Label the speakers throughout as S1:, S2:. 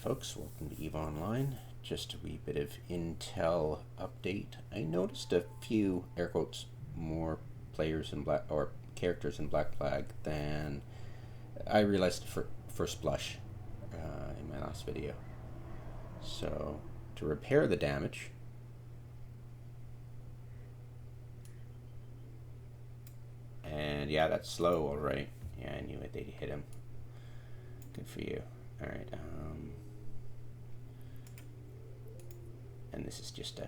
S1: folks, welcome to EVE Online. Just a wee bit of Intel update. I noticed a few, air quotes, more players in characters in Blackflag than I realized for first blush in my last video. So, to repair the damage, and yeah, that's slow, alright. Yeah, I knew it, they'd hit him. Good for you. Alright, and this is just a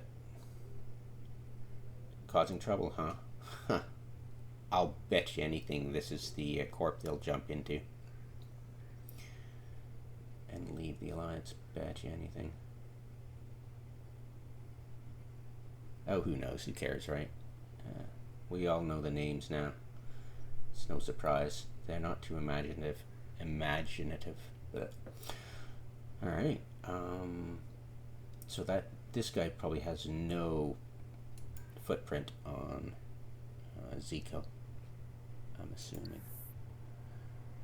S1: causing trouble, huh? I'll bet you anything this is the corp they'll jump into and leave the alliance. Bet you anything. Oh, who knows? Who cares, right? We all know the names now. It's no surprise. They're not too imaginative. But all right. So this guy probably has no footprint on Zico, I'm assuming.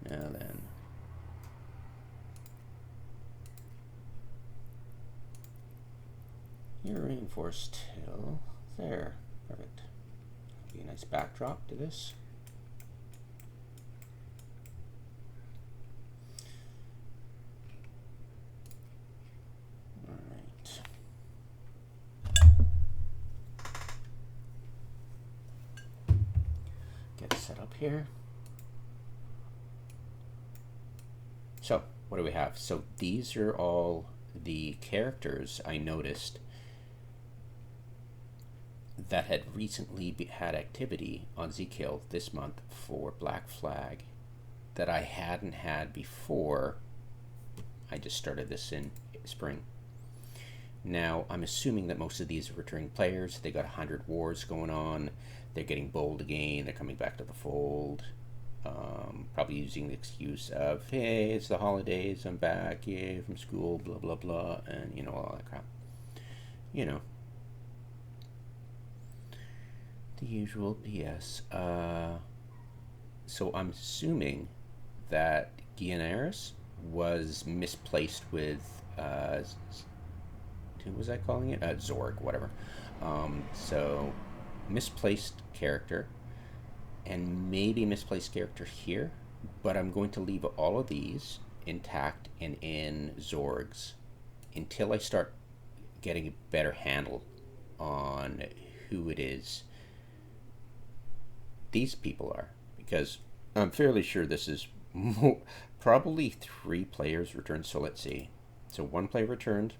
S1: Now then, you're reinforced till there. Perfect. That'll be a nice backdrop to this. Set up here. So what do we have? So these are all the characters I noticed that had recently had activity on Zkill this month for Blackflag that I hadn't had before. I just started this in spring. Now I'm assuming that most of these are returning players. They got 100 wars going on. They're getting bold again. They're coming back to the fold. Probably using the excuse of, hey, it's the holidays. I'm back, yay, from school, blah, blah, blah. And, you know, all that crap. You know. The usual BS. So I'm assuming that Gianaris was misplaced with, who was I calling it? Zorg, whatever. So misplaced character and maybe misplaced character here, but I'm going to leave all of these intact and in Zorg's until I start getting a better handle on who it is these people are, because I'm fairly sure this is probably 3 players returned. So let's see. So 1 player returned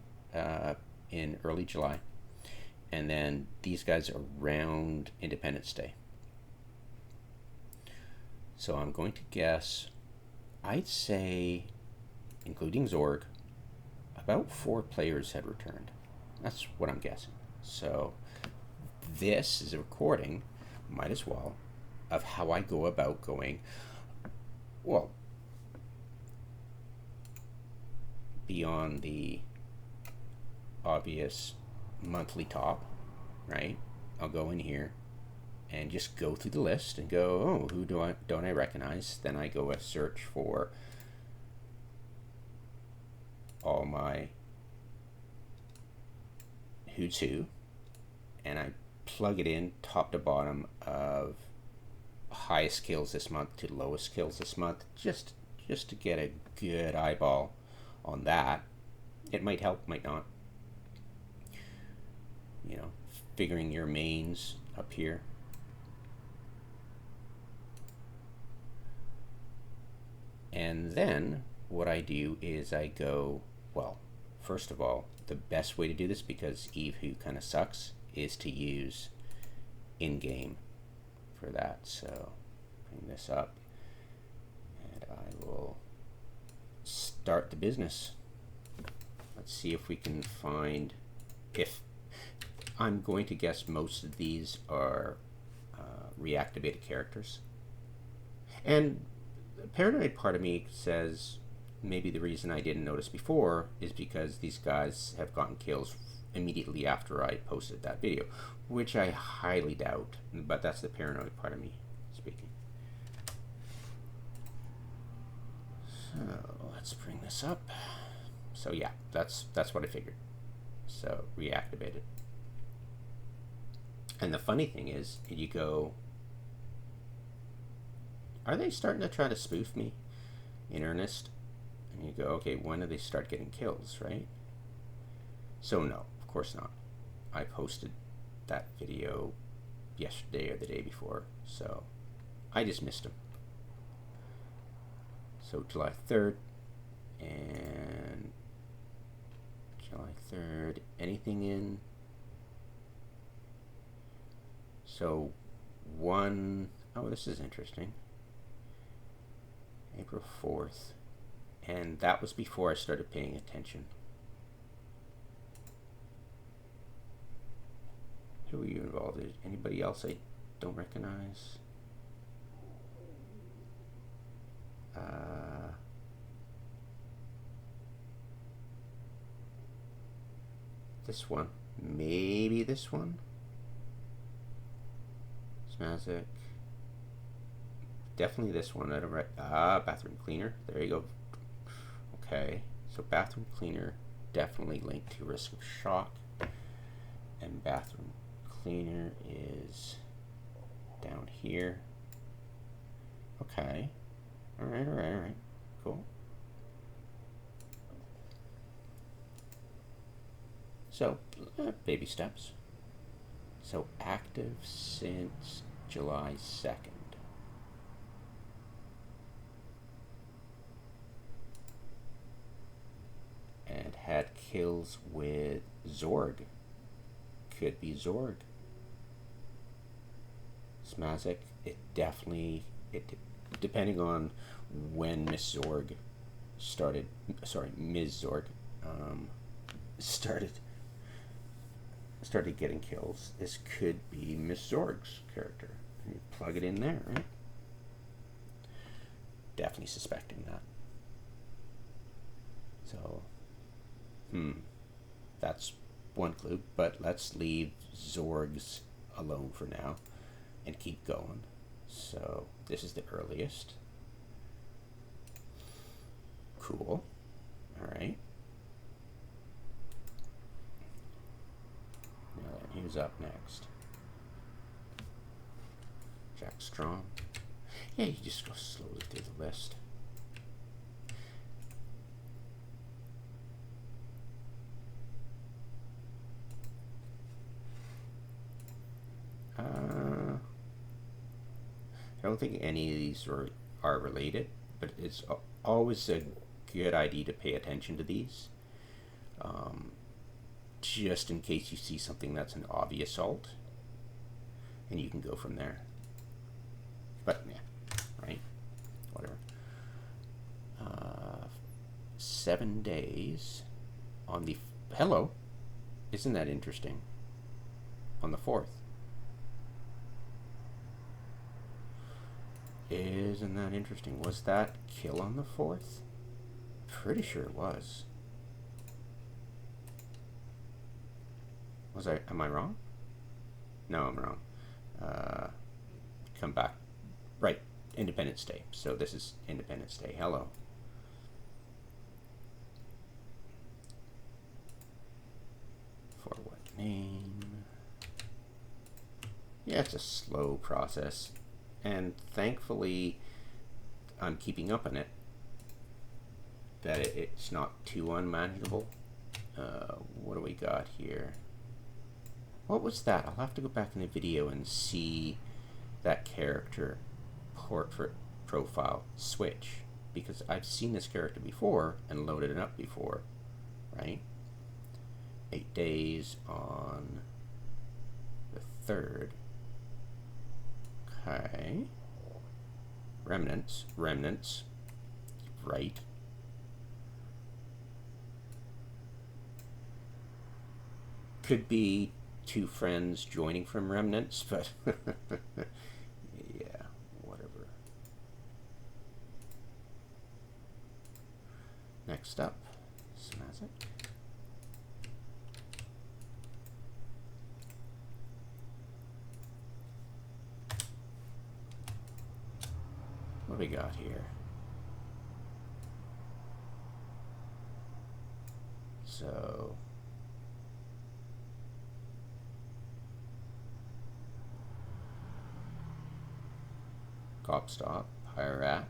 S1: in early July, and then these guys around Independence Day. So I'm going to guess, I'd say, including Zorg, about 4 players had returned. That's what I'm guessing. So this is a recording, might as well, of how I go about going, well, beyond the obvious monthly top, right? I'll go in here and just go through the list and go, oh, who don't I recognize? Then I go a search for all my who's who, and I plug it in top to bottom of highest kills this month to lowest kills this month, just to get a good eyeball on that. It might help, might not. You know, figuring your mains up here. And then what I do is I go, well, first of all, the best way to do this, because Eve Who kind of sucks, is to use in-game for that. So bring this up and I will start the business. Let's see if we can find, if I'm going to guess most of these are reactivated characters. And the paranoid part of me says maybe the reason I didn't notice before is because these guys have gotten kills immediately after I posted that video, which I highly doubt, but that's the paranoid part of me speaking. So let's bring this up. So yeah, that's what I figured. So reactivate it. And the funny thing is, you go, are they starting to try to spoof me in earnest? And you go, okay, when do they start getting kills, right? So no, of course not. I posted that video yesterday or the day before, so I just missed them. So July 3rd and July 3rd, anything in? So oh, this is interesting. April 4th, and that was before I started paying attention. Who are you involved in? Anybody else I don't recognize? This one. Maybe this one? Smazik. Definitely this one. I don't bathroom cleaner. There you go. Okay. So bathroom cleaner definitely linked to risk of shock. And bathroom cleaner is down here. Okay. Alright. Cool. So, baby steps. So, active since July 2nd. And had kills with Zorg. Could be Zorg. Smazik, it definitely, depending on when Ms. Zorg started getting kills. This could be Ms. Zorg's character. You plug it in there, right? Definitely suspecting that. So, that's one clue, but let's leave Zorg's alone for now and keep going. So this is the earliest. Cool. All right. Now then, who's up next? Jack Strong. Yeah, you just go slowly through the list. I don't think any of these are related, but it's always a good idea to pay attention to these, just in case you see something that's an obvious alt, and you can go from there. But yeah, right? Whatever. 7 days on the hello. Isn't that interesting? On the 4th. Isn't that interesting? Was that kill on the 4th? Pretty sure it was. Am I wrong? No, I'm wrong. Come back. Right, Independence Day. So this is Independence Day. Hello. For what name? Yeah, it's a slow process. And thankfully, I'm keeping up on it. That it's not too unmanageable. What do we got here? What was that? I'll have to go back in the video and see that character portrait profile switch. Because I've seen this character before and loaded it up before. Right? 8 days on the 3rd. Okay. Remnants. Right. Could be 2 friends joining from Remnants, but yeah, whatever. Next up, Smazik. What do we got here? So Gobstop, Pyrat.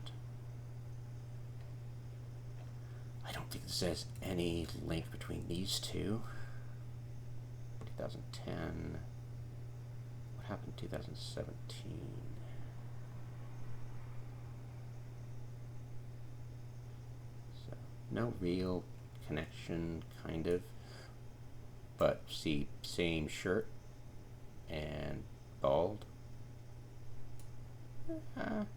S1: I don't think this has any link between these two. 2010. What happened in 2017? So, no real connection, kind of. But see, same shirt and bald. I'm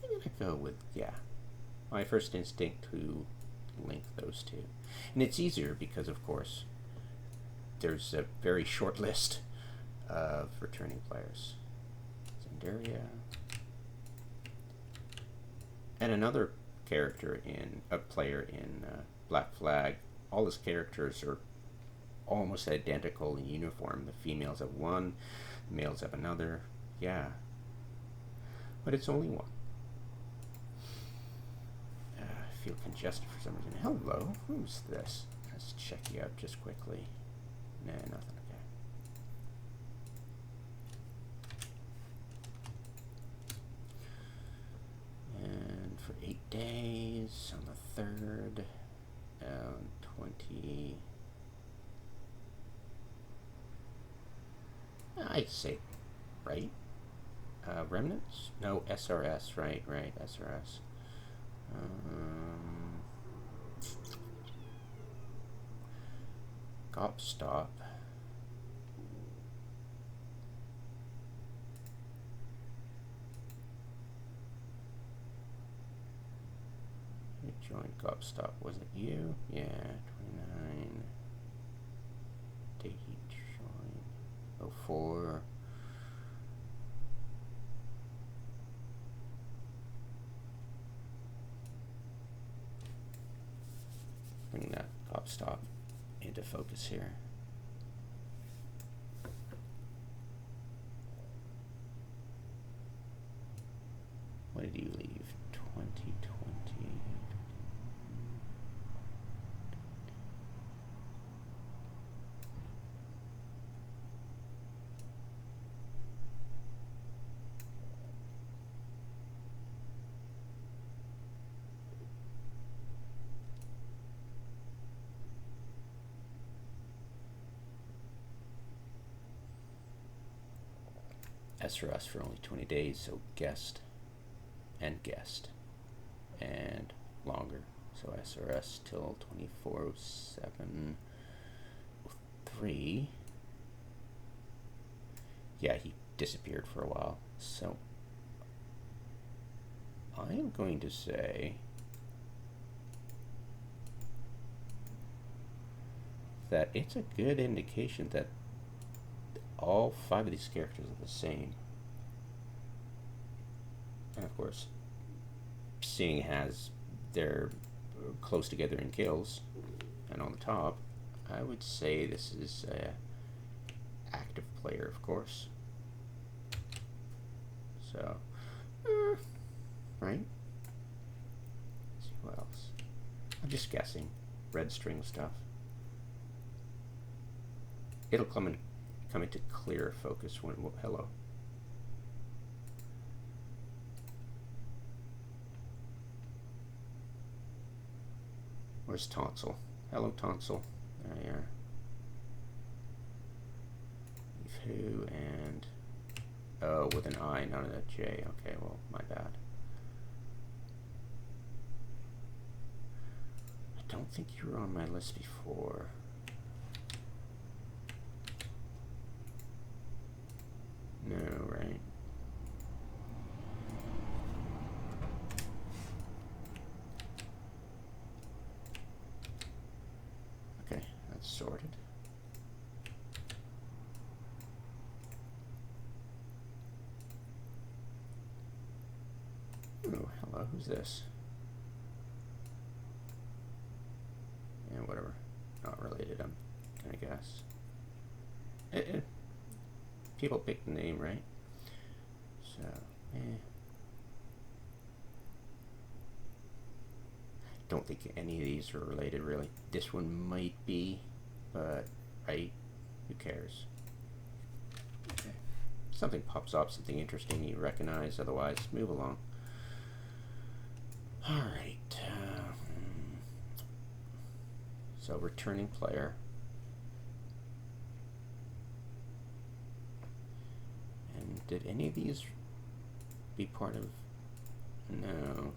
S1: gonna go with, yeah, my first instinct to link those two. And it's easier because, of course, there's a very short list of returning players. Zendaria. And another character in, a player in Blackflag. All his characters are almost identical in uniform. The females have one, the males have another. Yeah. But it's only one. I feel congested for some reason. Hello, who's this? Let's check you out just quickly. Nah, nothing. Okay. And for 8 days on the 3rd, 20. I'd say, right? Remnants? No, SRS, right, SRS. Gobstop. You joined Gobstop, was it you? Yeah, 29. Date he joined? 04. Bring that Gobstop into focus here. What did you leave? 2020. SRS for only 20 days, so guest and longer. So SRS till 24/07/03. Yeah, he disappeared for a while. So I am going to say that it's a good indication that all 5 of these characters are the same. And of course, seeing as they're close together in kills and on the top, I would say this is a active player, of course. So, right? Let's see what else. I'm just guessing. Red string stuff. It'll come into clear focus when, hello. Where's Tonsil? Hello, Tonsil. There you are. Leave who and, oh, with an I, not a J. Okay, well, my bad. I don't think you were on my list before. No, right? Okay, that's sorted. Oh, hello, who's this? Yeah, whatever. Not related, I'm gonna guess. People pick the name, right? So, don't think any of these are related, really. This one might be, but, right? Who cares? Okay. Something pops up, something interesting you recognize, otherwise move along. Alright. So, returning player. And did any of these be part of... No.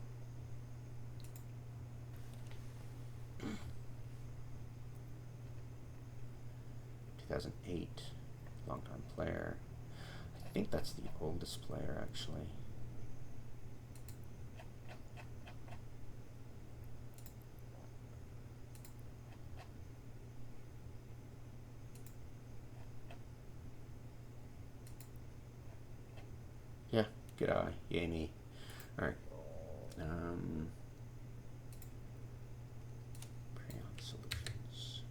S1: 2008, long-time player. I think that's the oldest player, actually. Yeah, good eye. Yay me. Alright. Solutions.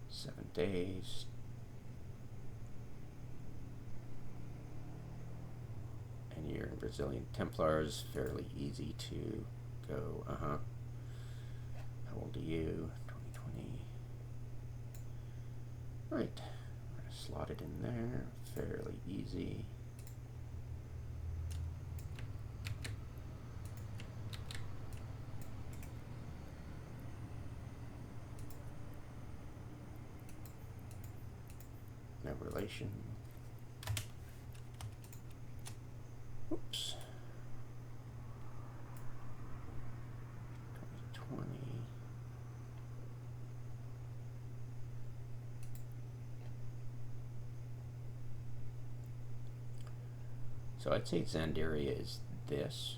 S1: Seven days. And you're in Brazilian Templars, fairly easy to go. How old are you? 2020. Right. We're gonna slot it in there. Fairly easy. No relation. Oops. 2020. So I'd say Xandaria is this.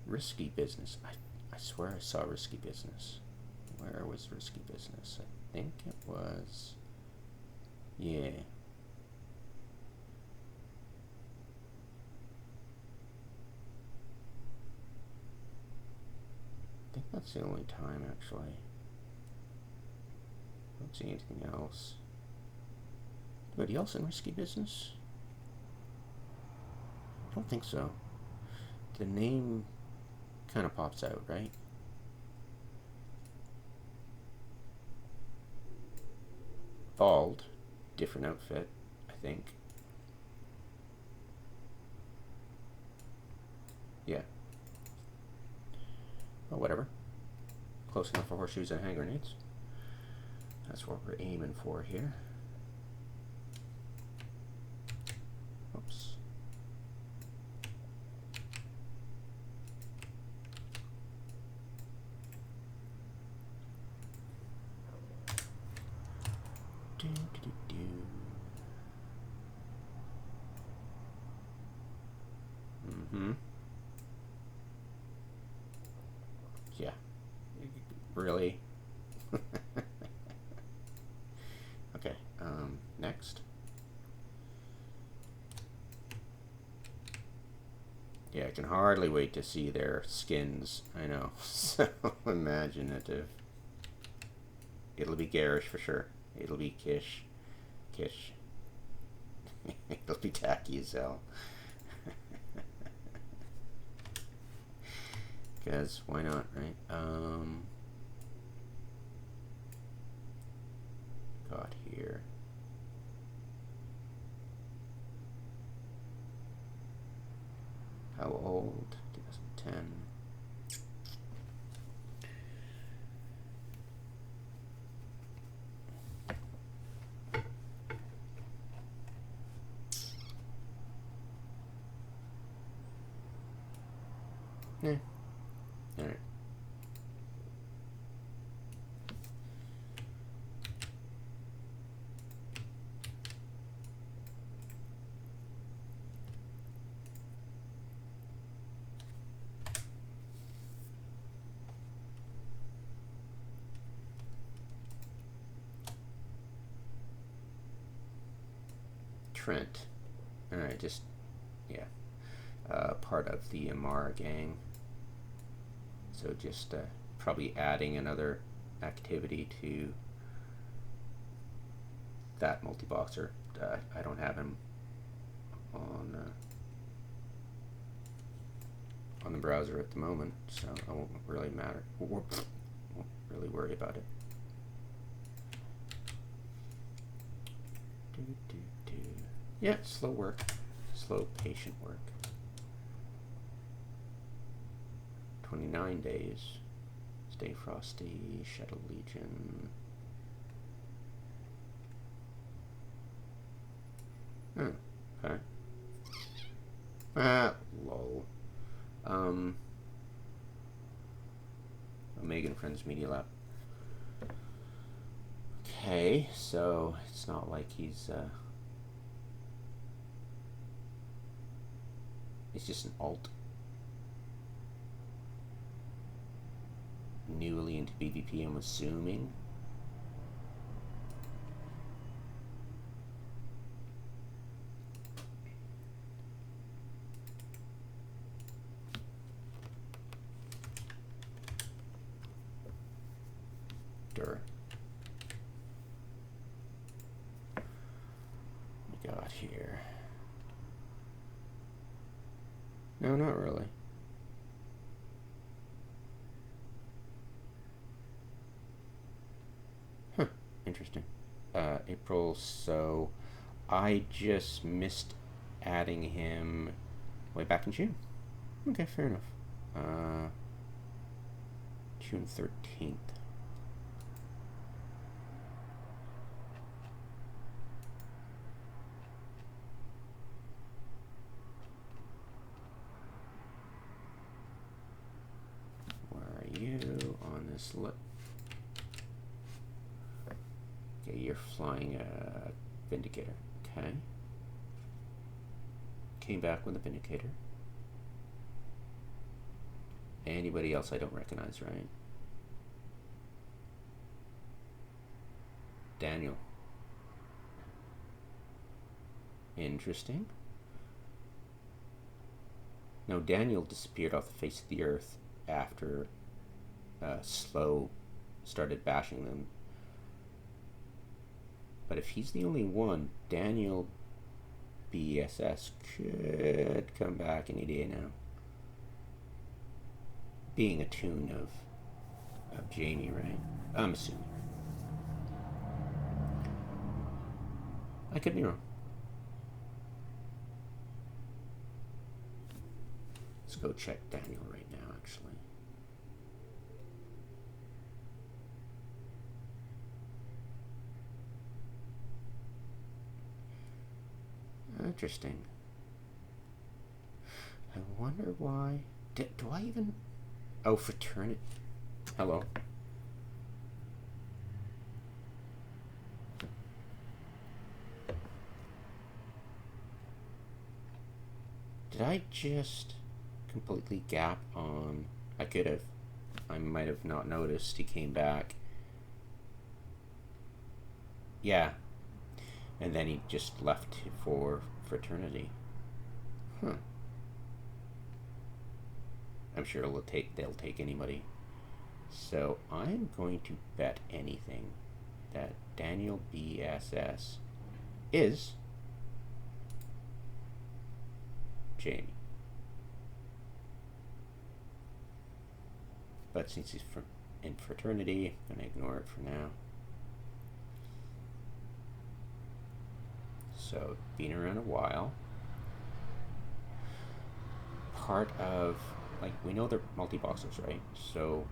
S1: Risky Business. I swear I saw Risky Business. Where was Risky Business? I think it was... Yeah. I think that's the only time, actually. I don't see anything else. Anybody else in Risky Business? I don't think so. The name kind of pops out, right? Bald, different outfit, I think. Yeah. Well, whatever. Close enough for horseshoes and hand grenades. That's what we're aiming for here. Oops. Yeah. Really? Okay, next. Yeah, I can hardly wait to see their skins. I know. So imaginative. It'll be garish for sure. It'll be Kish. It'll be tacky as hell. Because why not, right? Got here. How old? 2010. Yeah. All right. Trent. All right, just yeah. Part of the Amara gang. So just probably adding another activity to that multi-boxer. I don't have him on the browser at the moment, so I won't really won't really worry about it. Yeah, slow work, slow patient work. 29 days. Stay Frosty, Shadow Legion. Oh, okay. Lol. Omega and Friends Media Lab. Okay, so it's not like he's just an alt. Newly into PvP, I'm assuming. We got here. No, not really. Huh, interesting. April, so I just missed adding him way back in June. Okay, fair enough. June 13th. Okay, you're flying a Vindicator. Okay. Came back with a Vindicator. Anybody else I don't recognize, right? Daniel. Interesting. No, Daniel disappeared off the face of the earth after Slow started bashing them. But if he's the only one, Daniel BSS could come back any day now. Being a tune of Jamie, right? I'm assuming. I could be wrong. Let's go check Daniel right now, actually. Interesting. I wonder why. Do I even... Oh, fraternity. Hello. Did I just completely gap on... I could have. I might have not noticed he came back. Yeah. And then he just left for fraternity. Huh. I'm sure they'll take anybody. So I'm going to bet anything that Daniel BSS is Jamie. But since he's in fraternity, I'm going to ignore it for now. So, been around a while. Part of, like, we know they're multi-boxers, right? So,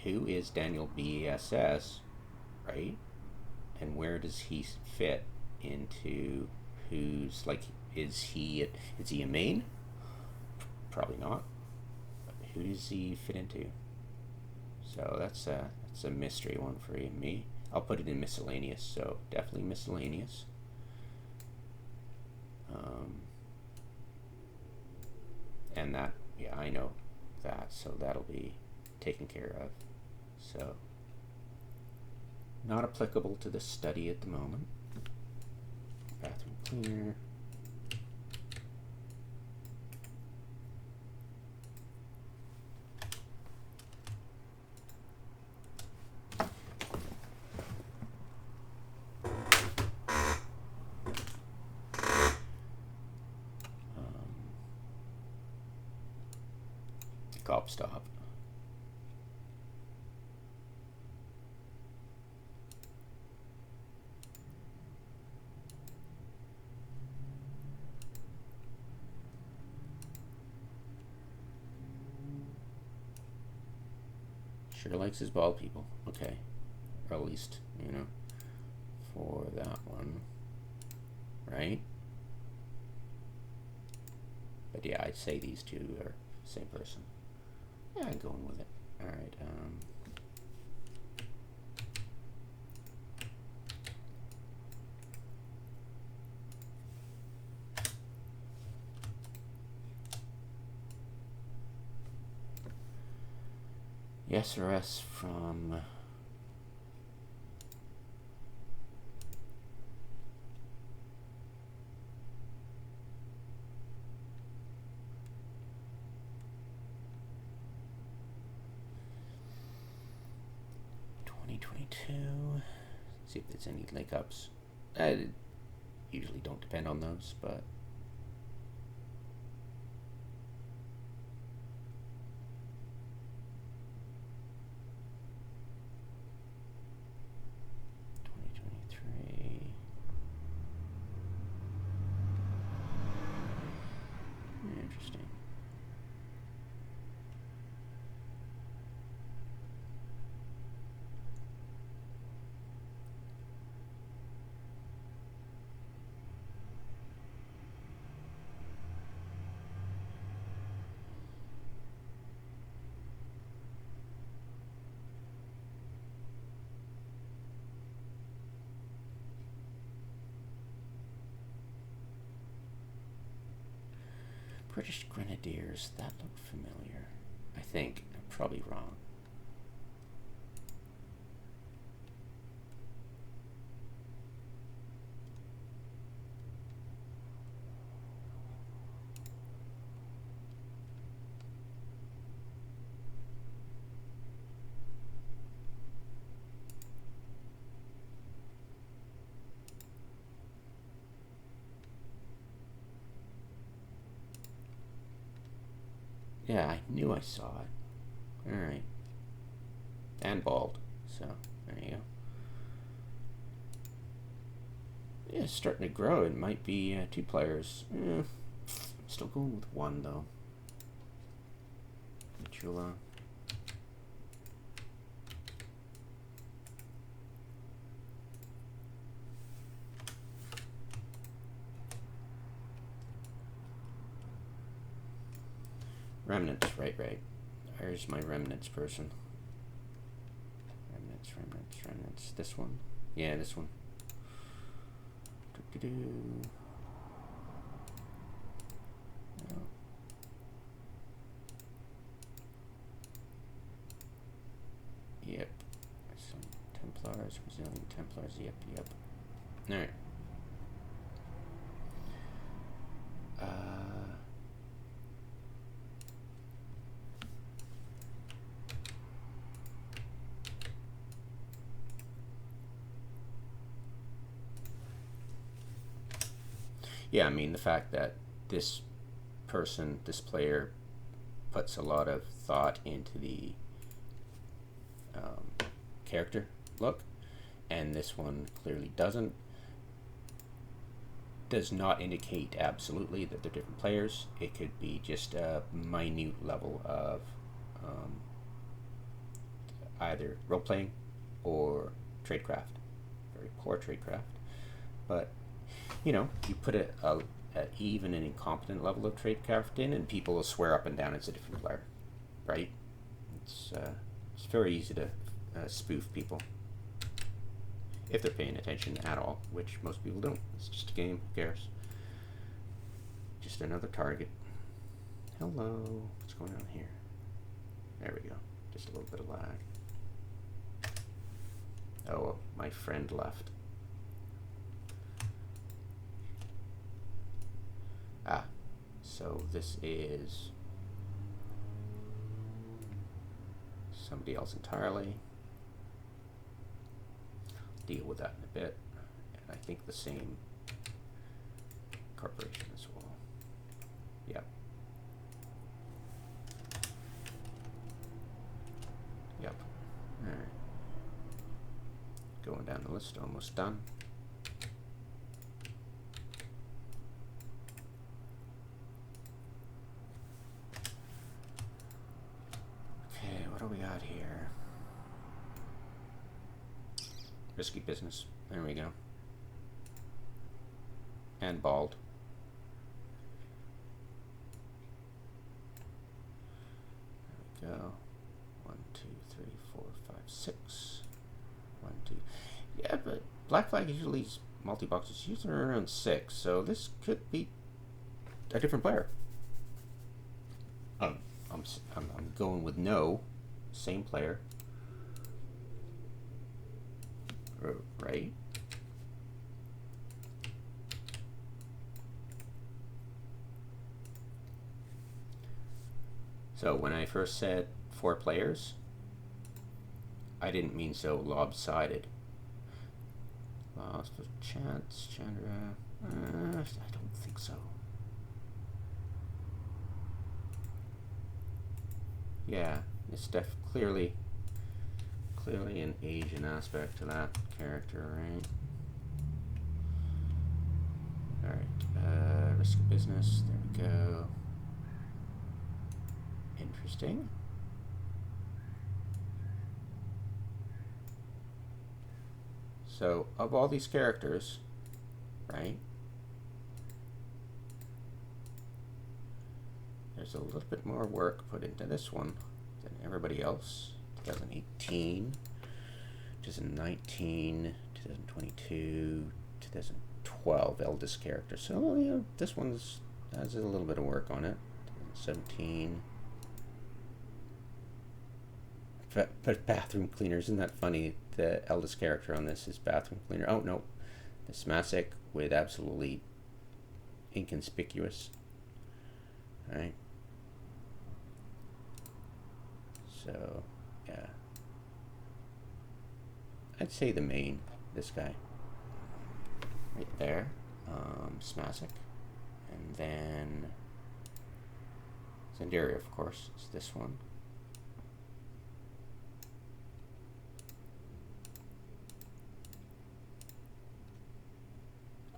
S1: who is Daniel BSS, right? And where does he fit into who's, like, is he a main? Probably not. But who does he fit into? So, that's a mystery one for you and me. I'll put it in miscellaneous, so definitely miscellaneous. And that, yeah, I know that, so that'll be taken care of. So, not applicable to the study at the moment. Bathroom cleaner. Sure likes his bald people. Okay. Or at least, you know, for that one. Right? But yeah, I'd say these two are the same person. Yeah, I'm going with it. Alright, SRS from see if there's any link ups. I usually don't depend on those, but interesting. British Grenadiers, that looked familiar. I think. I'm probably wrong. Yeah, I knew I saw it. Alright. And bald. So, there you go. Yeah, it's starting to grow. It might be 2 players. I'm still going with 1, though. Chula. Remnants, right. Where's my remnants person? Remnants. This one? Yeah, this one. Oh. Yep. Some Templars, Brazilian Templars. Yep. Alright. Yeah, I mean, the fact that this player, puts a lot of thought into the character look, and this one clearly doesn't, does not indicate absolutely that they're different players. It could be just a minute level of either role-playing or tradecraft. Very poor tradecraft. But you know, you put a even an incompetent level of tradecraft in, and people will swear up and down it's a different player, right? It's very easy to spoof people if they're paying attention at all, which most people don't. It's just a game. Who cares? Just another target. Hello. What's going on here? There we go. Just a little bit of lag. Oh, my friend left. So this is somebody else entirely. Deal with that in a bit. And I think the same corporation as well. Yep. Alright. Going down the list, almost done. What do we got here? Risky business. There we go. And bald. There we go. 1, 2, 3, 4, 5, 6. 1, 2. Yeah, but Black Flag usually multi-boxes usually around 6, so this could be a different player. I'm going with no, same player. Right? So when I first said 4 players, I didn't mean so lopsided. Lost of chance, Chandra. I don't think so. Yeah, it's clearly an Asian aspect to that character, right? Alright, risk of business, there we go. Interesting. So, of all these characters, right, there's a little bit more work put into this one than everybody else. 2018, 2019, 2022, 2012 eldest character. So, you know, this one's has a little bit of work on it. 2017. But bathroom cleaner, isn't that funny? The eldest character on this is bathroom cleaner. Oh no, the Smasek with absolutely inconspicuous. All right. So yeah, I'd say the main, this guy, right there, Smasek, and then Zendaria, of course, is this one.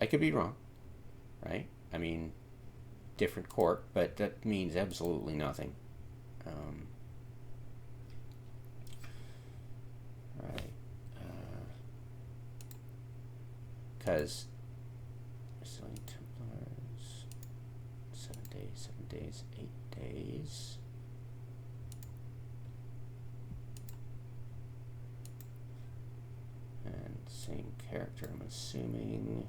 S1: I could be wrong, right? I mean, different court, but that means absolutely nothing. Right. Because Resilient Templars, 7 days, 8 days. And same character, I'm assuming.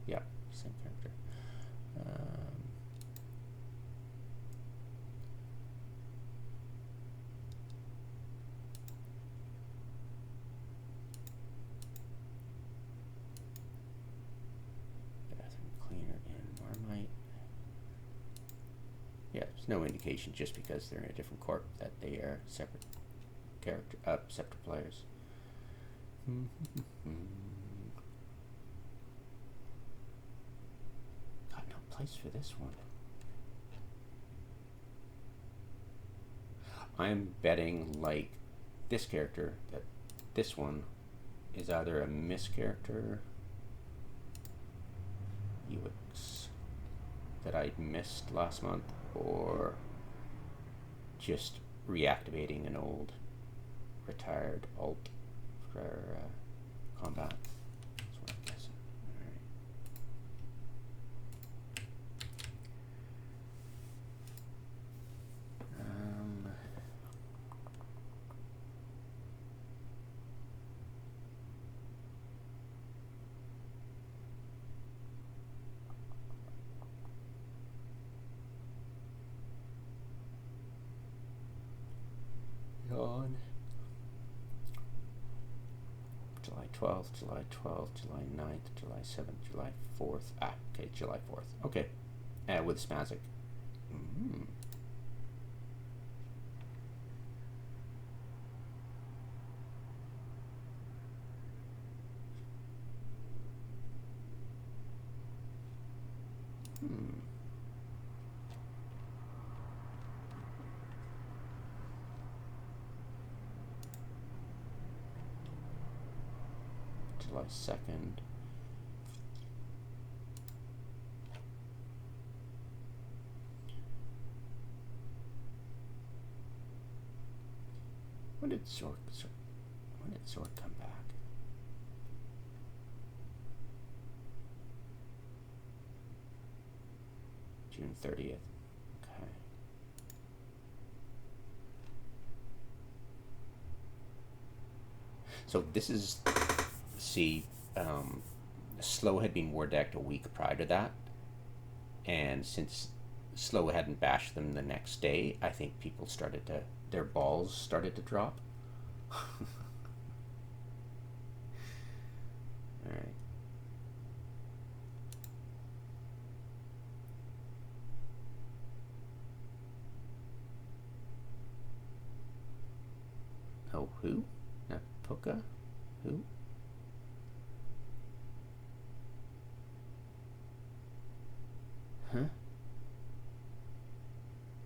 S1: Yeah, same character. Bathroom cleaner and Marmite. Yeah, there's no indication just because they're in a different corp that they are separate character, separate players. Place for this one. I'm betting, like this character, that this one is either a mischaracter UX that I missed last month, or just reactivating an old retired alt for combat. That's what I'm guessing. On July 12th, July 12th, July 9th, July 7th, July 4th. Okay, July 4th. Okay. With Smasek. July 2nd. When did Zork come back? June 30th. Okay. So this is, see, Slow had been war decked a week prior to that, and since Slow hadn't bashed them the next day, I think people started to, their balls started to drop. Alright. Oh, who? Napoka? Who? Huh?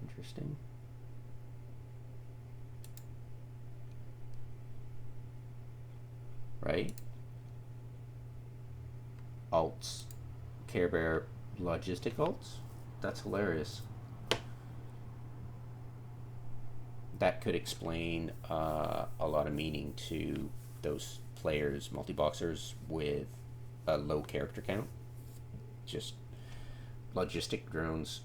S1: Interesting. Right? Alts. Care Bear logistic alts? That's hilarious. That could explain a lot of meaning to those players, multi-boxers, with a low character count. Just logistic drones,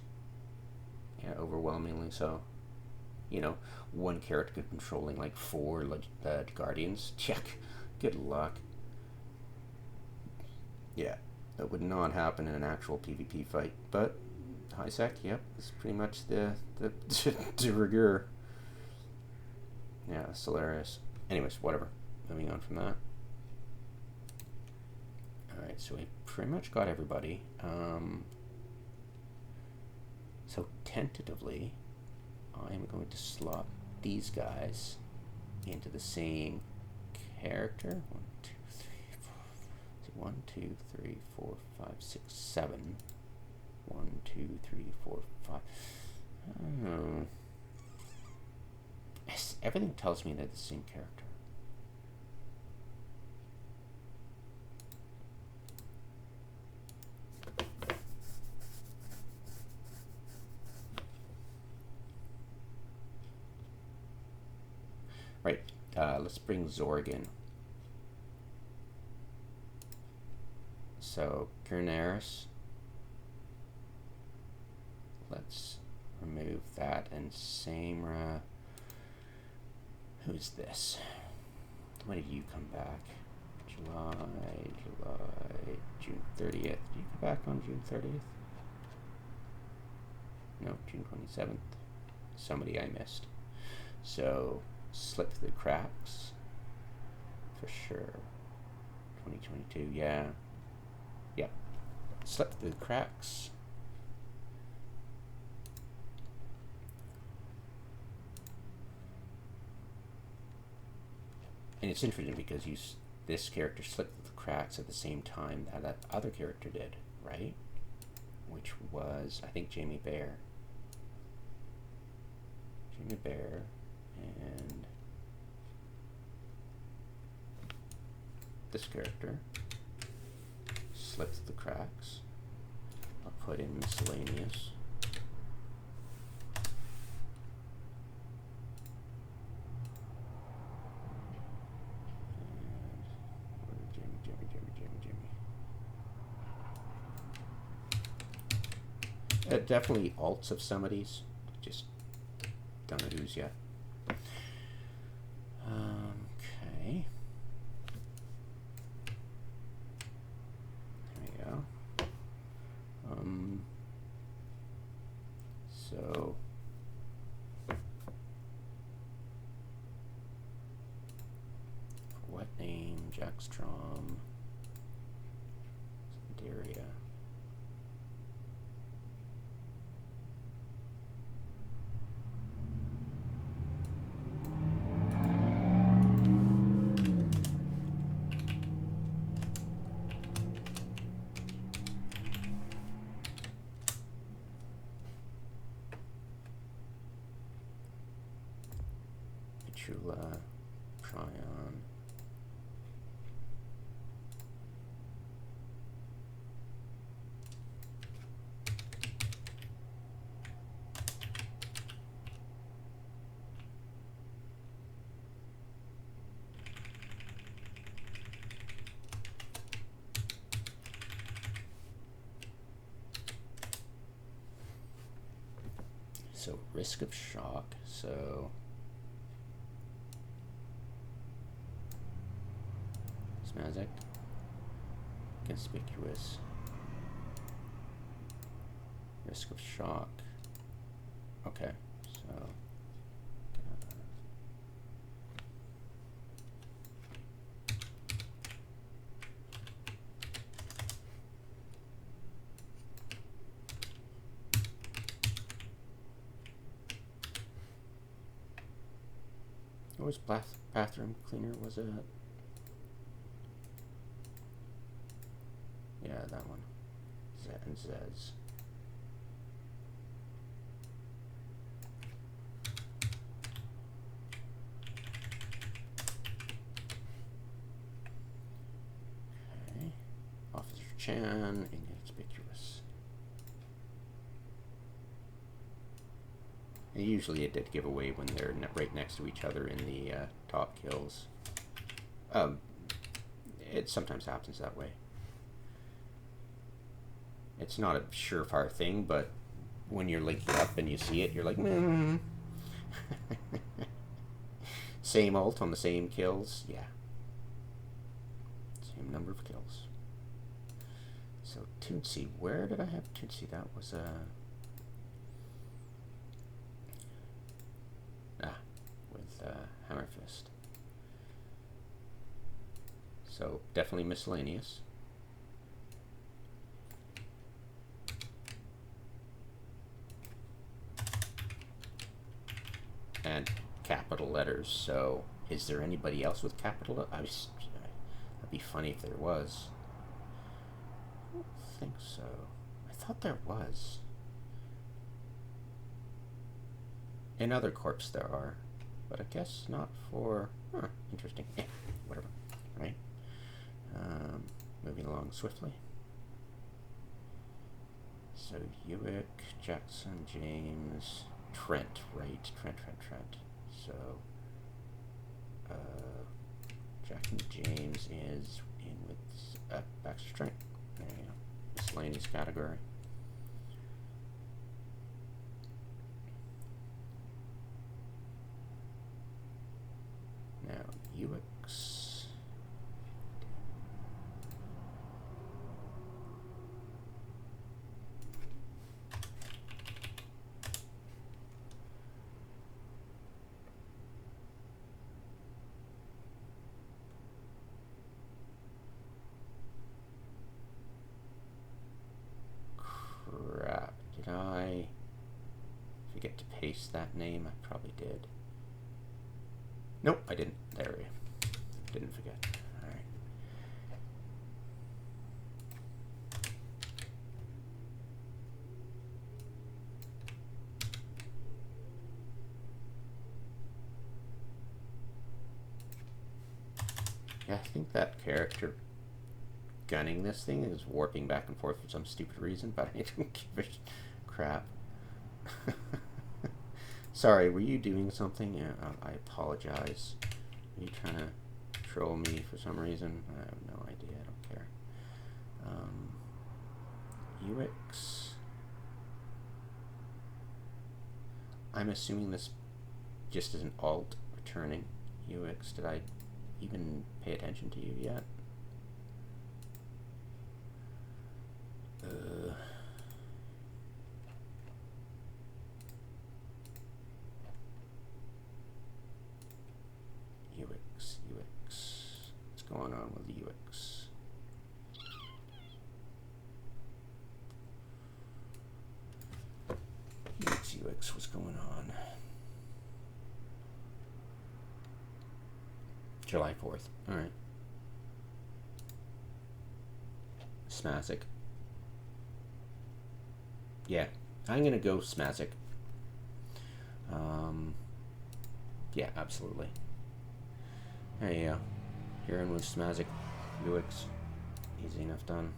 S1: yeah, overwhelmingly so. You know, one character controlling like 4 Guardians. Check. Good luck. Yeah, that would not happen in an actual PvP fight. But high sec, yep, it's pretty much the de rigueur. Yeah, it's hilarious. Anyways, whatever. Moving on from that. Alright, so we pretty much got everybody. So tentatively, I'm going to slot these guys into the same character. 1, 2, 3, 4, 5, 6, 7. 1, 2, 3, 4, 5. I don't know. Everything tells me they're the same character. Right, let's bring Zorg in. So, Kurnaris. Let's remove that, and Samra. Who's this? When did you come back? July, June 30th. Did you come back on June 30th? No, June 27th. Somebody I missed. So, slip through the cracks. For sure. 2022, yeah. Yep. Slip through the cracks. And it's interesting because this character slipped through the cracks at the same time that other character did, right? Which was, I think, Jamie Bear. Jamie Bear and this character slipped through the cracks. I'll put in miscellaneous. Definitely alts of some of these. Just don't know who's yet. Okay. There we go. So what name? Jackstrom. Daria. Chula, Tryon. So risk of shock, so Smazic, conspicuous, risk of shock. Okay, so what was bathroom cleaner? Was it? Yeah, that one. And Zez. Okay. Officer Chan, inconspicuous. And usually it did give away when they're right next to each other in the top kills. It sometimes happens that way. It's not a surefire thing, but when you're linked up and you see it, you're like, Same ult on the same kills, yeah. Same number of kills. So Tootsie, where did I have Tootsie? That was with Hammer Fist. So definitely miscellaneous. And capital letters. So, is there anybody else with capital? That'd be funny if there was. I don't think so. I thought there was. In other corps there are, but I guess not for. Interesting. Whatever. Right. Moving along swiftly. So Ewick, Jackson, James. Trent, right? Trent. So, Jack and James is in with Baxter Trent. There you go. Miscellaneous category. Now, Ewix. Did I forget to paste that name? I probably did. Nope, I didn't. There we go. Didn't forget. Alright. Yeah, I think that character gunning this thing is warping back and forth for some stupid reason, but I don't give a crap. Sorry, were you doing something? Yeah, I apologize. Are you trying to troll me for some reason? I have no idea. I don't care. UX. I'm assuming this just is an alt returning. UX, did I even pay attention to you yet? UX. What's going on with the UX? UX, what's going on? July 4th. Alright. Smazic. Yeah, I'm gonna go Smazic. Yeah, absolutely. There you go. Hearing with Smazic, UX, easy enough done.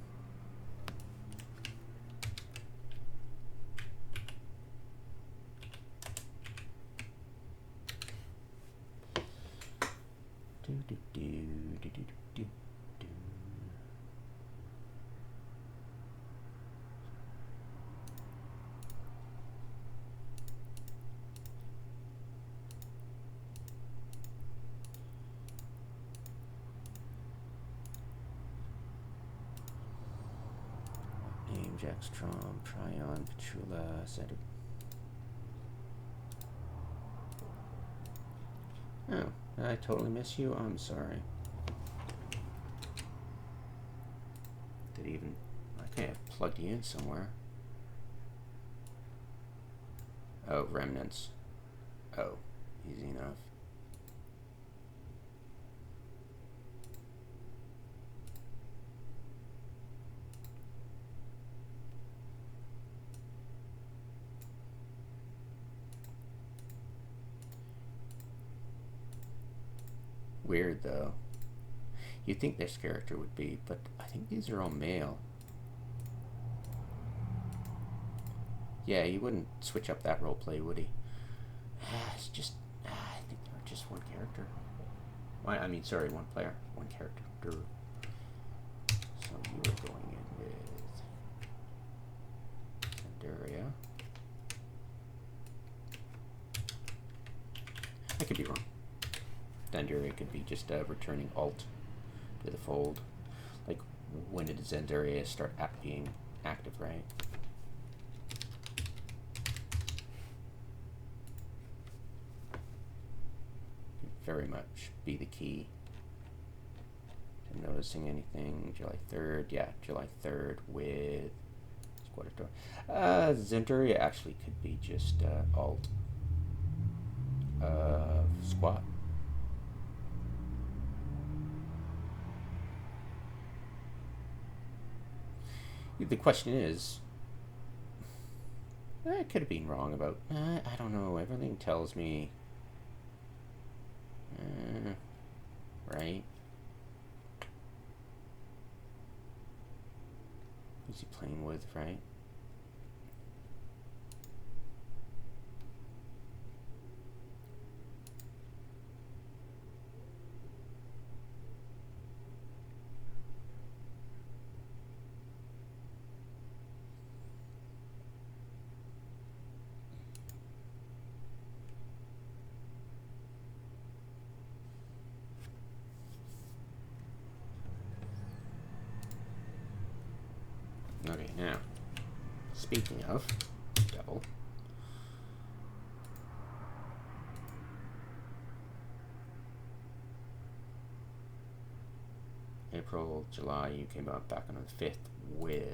S1: Jackstrom, Tryon, Petula, Zed. Oh, I totally miss you. I'm sorry. Did even... Okay, I plugged you in somewhere. Oh, remnants. Oh, easy enough. Weird, though. You'd think this character would be, but I think these are all male. Yeah, he wouldn't switch up that roleplay, would he? It's just, I think they're just one character. Well, I mean, sorry, one player, one character. So you were going in with Zandaria. I could be wrong. Zandaria could be just returning alt to the fold. Like, when did Zandaria start being active, right? Very much be the key to noticing anything. July 3rd, yeah, July 3rd with Squadator. Zandaria actually could be just alt squat. The question is, I could have been wrong about, I don't know, everything tells me, right? Who's he playing with, right? Okay, now, speaking of devil, April, July, you came out back on the 5th with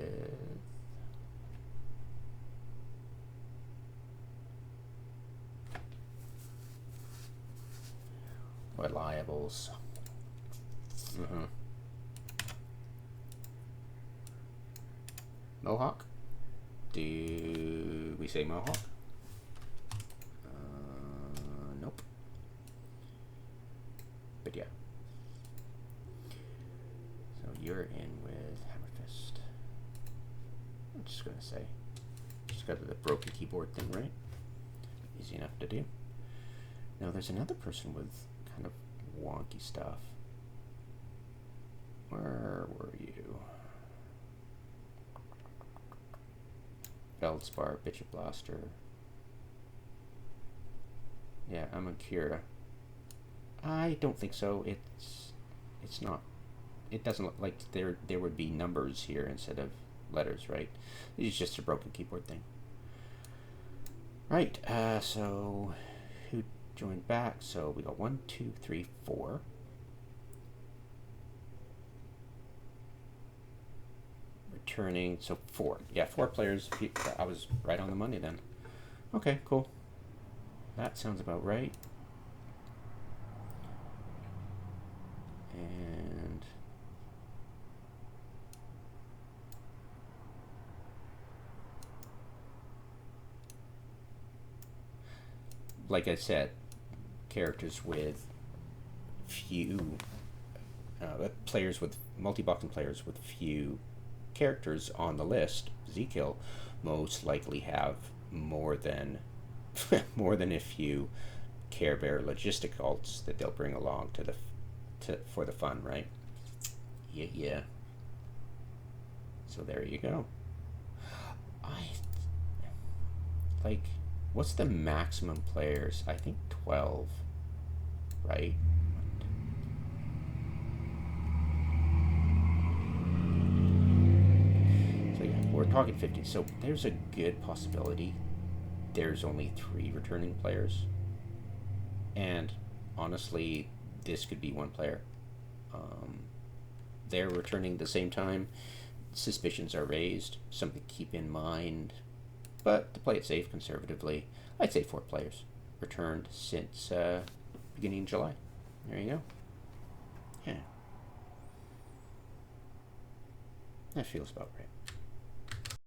S1: Reliables. Mohawk? Do we say Mohawk? Nope. But yeah. So you're in with Hammerfist. I'm just gonna say, just got the broken keyboard thing, right? Easy enough to do. Now there's another person with kind of wonky stuff. Where were you? Feldspar, Bishop Blaster. Yeah, Amonkhira. I don't think so. It's not. It doesn't look like there would be numbers here instead of letters, right? It's just a broken keyboard thing. Right. So who joined back? So we got 1, 2, 3, 4. Returning, so 4. Yeah, 4 players. I was right on the money then. Okay, cool. That sounds about right. And like I said, characters with few players with multi-boxing players with few characters on the list, Zkill, most likely have more than more than a few Care Bear logistic alts that they'll bring along for the fun, right? Yeah. So there you go. What's the maximum players? I think 12, right? So yeah, 4, Pocket 50. So there's a good possibility there's only 3 returning players. And honestly, this could be one player. They're returning at the same time. Suspicions are raised. Something to keep in mind. But to play it safe conservatively, I'd say 4 players returned since beginning of July. There you go. Yeah. That feels about right.